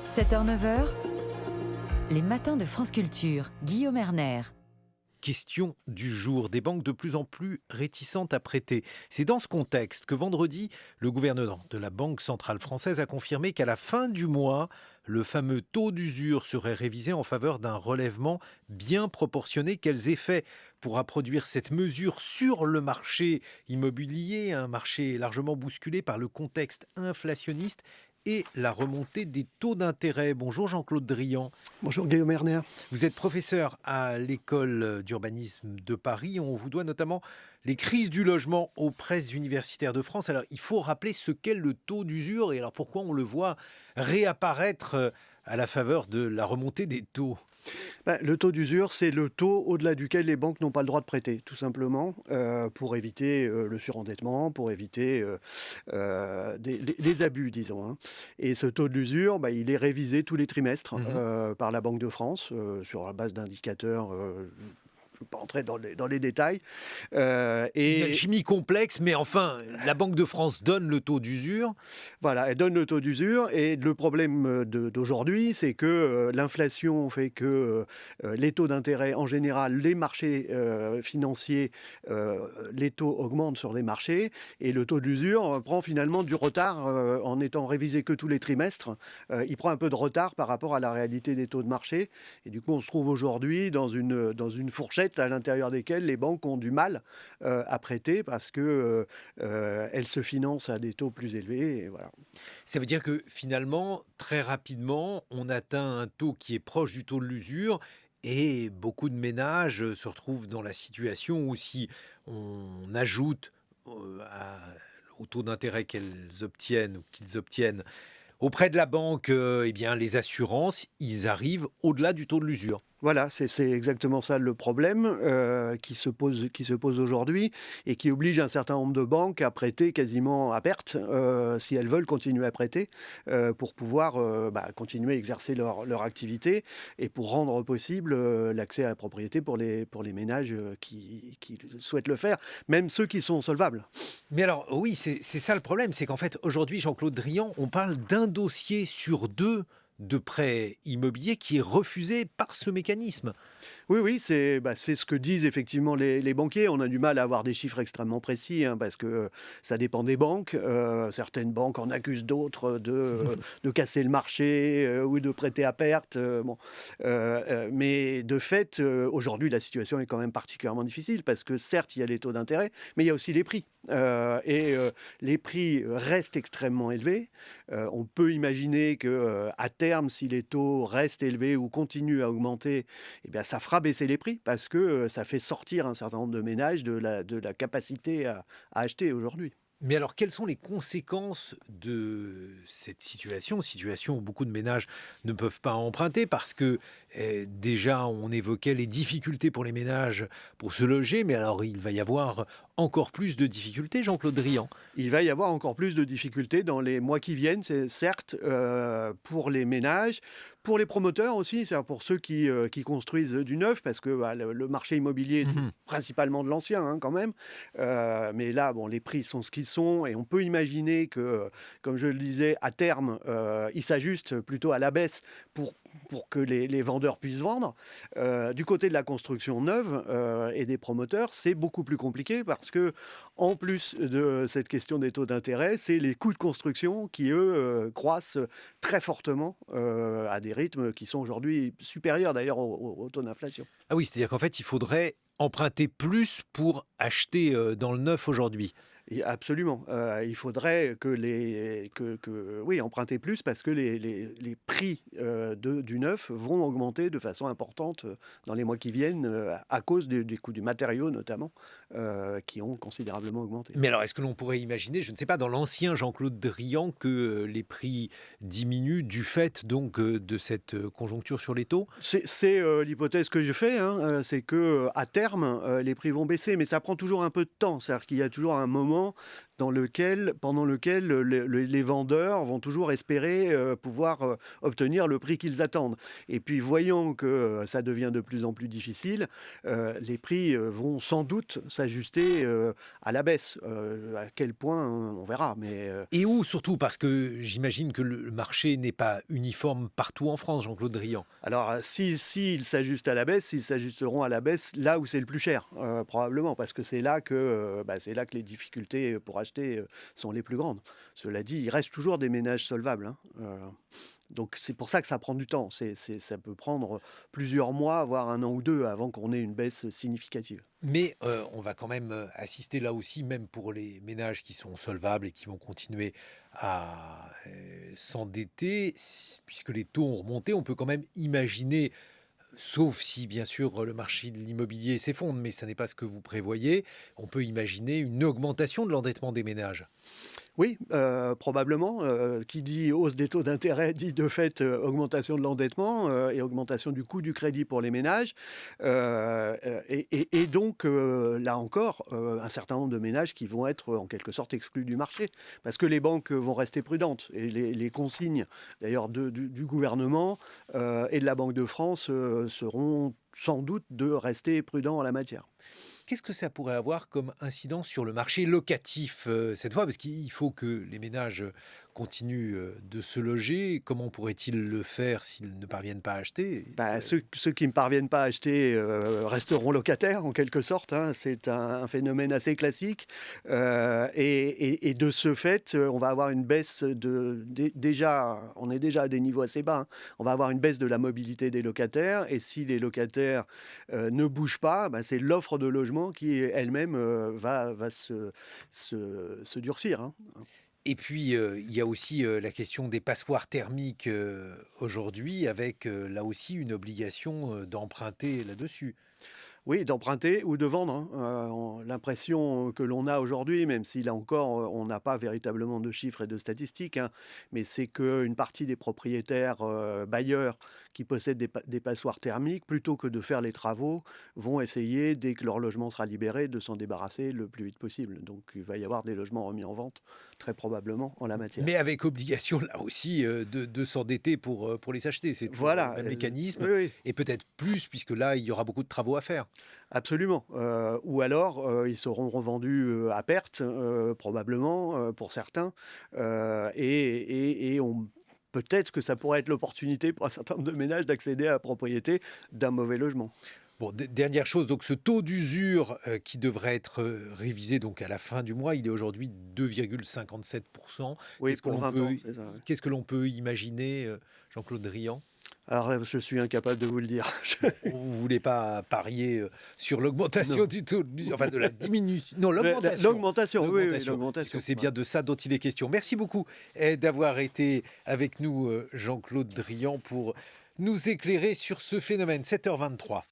7h-9h, les matins de France Culture, Guillaume Erner. Question du jour, des banques de plus en plus réticentes à prêter. C'est dans ce contexte que vendredi, le gouverneur de la Banque centrale française a confirmé qu'à la fin du mois, le fameux taux d'usure serait révisé en faveur d'un relèvement bien proportionné. Quels effets pourra produire cette mesure sur le marché immobilier, un marché largement bousculé par le contexte inflationniste et la remontée des taux d'intérêt? Bonjour Jean-Claude Drian. Bonjour Guillaume Erner. Vous êtes professeur à l'école d'urbanisme de Paris. On vous doit notamment les crises du logement aux presses universitaires de France. Alors il faut rappeler ce qu'est le taux d'usure et alors pourquoi on le voit réapparaître à la faveur de la remontée des taux. Le taux d'usure, c'est le taux au-delà duquel les banques n'ont pas le droit de prêter, tout simplement, pour éviter le surendettement, pour éviter des abus, disons. Et ce taux d'usure, il est révisé tous les trimestres par la Banque de France, sur la base d'indicateurs. Je ne vais pas entrer dans les détails. Une alchimie complexe, mais enfin, la Banque de France donne le taux d'usure. Voilà, elle donne le taux d'usure. Et le problème d'aujourd'hui, c'est que l'inflation fait que les taux d'intérêt, en général, les marchés financiers, les taux augmentent sur les marchés. Et le taux d'usure prend finalement du retard en étant révisé que tous les trimestres. Il prend un peu de retard par rapport à la réalité des taux de marché. Et du coup, on se trouve aujourd'hui dans une fourchette à l'intérieur desquelles les banques ont du mal à prêter parce qu'elles se financent à des taux plus élevés. Et voilà. Ça veut dire que finalement, très rapidement, on atteint un taux qui est proche du taux de l'usure et beaucoup de ménages se retrouvent dans la situation où si on ajoute au taux d'intérêt qu'ils obtiennent auprès de la banque, les assurances, ils arrivent au-delà du taux de l'usure. Voilà, c'est exactement ça le problème qui se pose aujourd'hui et qui oblige un certain nombre de banques à prêter quasiment à perte si elles veulent continuer à prêter pour pouvoir continuer à exercer leur activité et pour rendre possible l'accès à la propriété pour les ménages qui souhaitent le faire, même ceux qui sont solvables. Mais alors oui, c'est ça le problème, c'est qu'en fait aujourd'hui, Jean-Claude Drian, on parle d'un dossier sur deux de prêt immobilier qui est refusé par ce mécanisme. Oui, c'est ce que disent effectivement les banquiers. On a du mal à avoir des chiffres extrêmement précis parce que ça dépend des banques. Certaines banques en accusent d'autres de casser le marché ou de prêter à perte. Mais de fait, aujourd'hui, la situation est quand même particulièrement difficile parce que certes, il y a les taux d'intérêt, mais il y a aussi les prix. Les prix restent extrêmement élevés. On peut imaginer qu'à terme, si les taux restent élevés ou continuent à augmenter, ça fera baisser les prix parce que ça fait sortir un certain nombre de ménages de la capacité à acheter aujourd'hui. Mais alors, quelles sont les conséquences de cette situation où beaucoup de ménages ne peuvent pas emprunter parce que déjà, on évoquait les difficultés pour les ménages pour se loger, mais alors il va y avoir encore plus de difficultés, Jean-Claude Drian. Il va y avoir encore plus de difficultés dans les mois qui viennent, c'est certes pour les ménages, pour les promoteurs aussi, c'est-à-dire pour ceux qui construisent du neuf, parce que le marché immobilier, c'est principalement de l'ancien quand même. Mais là, les prix sont ce qu'ils sont, et on peut imaginer que, comme je le disais, à terme, ils s'ajustent plutôt à la baisse pour que les vendeurs puissent vendre. Du côté de la construction neuve et des promoteurs, c'est beaucoup plus compliqué parce que, en plus de cette question des taux d'intérêt, c'est les coûts de construction qui, eux, croissent très fortement à des rythmes qui sont aujourd'hui supérieurs d'ailleurs au taux d'inflation. Ah oui, c'est-à-dire qu'en fait, il faudrait emprunter plus pour acheter dans le neuf aujourd'hui. Absolument. Il faudrait emprunter plus parce que les prix du neuf vont augmenter de façon importante dans les mois qui viennent à cause des coûts du matériau notamment qui ont considérablement augmenté. Mais alors, est-ce que l'on pourrait imaginer, je ne sais pas, dans l'ancien Jean-Claude Drian, que les prix diminuent du fait donc de cette conjoncture sur les taux ? C'est l'hypothèse que je fais, c'est que à terme les prix vont baisser, mais ça prend toujours un peu de temps. C'est-à-dire qu'il y a toujours un moment pendant lequel les vendeurs vont toujours espérer pouvoir obtenir le prix qu'ils attendent. Et puis, voyant que ça devient de plus en plus difficile, les prix vont sans doute s'ajuster à la baisse. À quel point, on verra. Et où surtout? Parce que j'imagine que le marché n'est pas uniforme partout en France, Jean-Claude Drian. Alors, s'ils s'ajustent à la baisse, ils s'ajusteront à la baisse là où c'est le plus cher, probablement, parce que c'est là que les difficultés pour acheter sont les plus grandes. Cela dit, il reste toujours des ménages solvables, hein. Donc c'est pour ça que ça prend du temps. Ça peut prendre plusieurs mois, voire 1 an ou 2, avant qu'on ait une baisse significative. Mais on va quand même assister là aussi, même pour les ménages qui sont solvables et qui vont continuer à s'endetter, puisque les taux ont remonté, on peut quand même imaginer, sauf si bien sûr le marché de l'immobilier s'effondre, mais ça n'est pas ce que vous prévoyez, on peut imaginer une augmentation de l'endettement des ménages. Oui, probablement. Qui dit hausse des taux d'intérêt dit de fait augmentation de l'endettement et augmentation du coût du crédit pour les ménages. Et donc, là encore, un certain nombre de ménages qui vont être en quelque sorte exclus du marché, parce que les banques vont rester prudentes. Et les consignes, d'ailleurs, du gouvernement et de la Banque de France seront sans doute de rester prudents en la matière. Qu'est-ce que ça pourrait avoir comme incidence sur le marché locatif cette fois? Parce qu'il faut que les ménages continuent de se loger. Comment pourraient-ils le faire s'ils ne parviennent pas à acheter? Ceux qui ne parviennent pas à acheter resteront locataires en quelque sorte, hein. C'est un phénomène assez classique. Et de ce fait, on va avoir une baisse on est déjà à des niveaux assez bas, hein. On va avoir une baisse de la mobilité des locataires. Et si les locataires ne bougent pas, c'est l'offre de logement qui elle-même va se durcir, hein. Et puis, il y a aussi la question des passoires thermiques aujourd'hui, avec là aussi une obligation d'emprunter là-dessus. Oui, d'emprunter ou de vendre, hein. L'impression que l'on a aujourd'hui, même si là encore, on n'a pas véritablement de chiffres et de statistiques, hein, mais c'est qu'une partie des propriétaires bailleurs qui possèdent des passoires thermiques, plutôt que de faire les travaux, vont essayer, dès que leur logement sera libéré, de s'en débarrasser le plus vite possible. Donc il va y avoir des logements remis en vente, très probablement, en la matière. Mais avec obligation, là aussi, de s'endetter pour les acheter. C'est toujours Voilà. le même mécanisme. Oui, oui. Et peut-être plus, puisque là, il y aura beaucoup de travaux à faire. Absolument. Ou alors, ils seront revendus à perte, probablement, pour certains. Peut-être que ça pourrait être l'opportunité pour un certain nombre de ménages d'accéder à la propriété d'un mauvais logement. Bon, dernière chose, donc ce taux d'usure qui devrait être révisé donc à la fin du mois, il est aujourd'hui 2,57%. Oui, pour 20 ans, c'est ça. Qu'est-ce que l'on peut imaginer, Jean-Claude Drian? Alors, je suis incapable de vous le dire. Vous ne voulez pas parier sur l'augmentation du taux, enfin de la diminution? Non, l'augmentation. L'augmentation, oui, Parce l'augmentation. que c'est bien de ça dont il est question. Merci beaucoup d'avoir été avec nous, Jean-Claude Drian, pour nous éclairer sur ce phénomène. 7h23.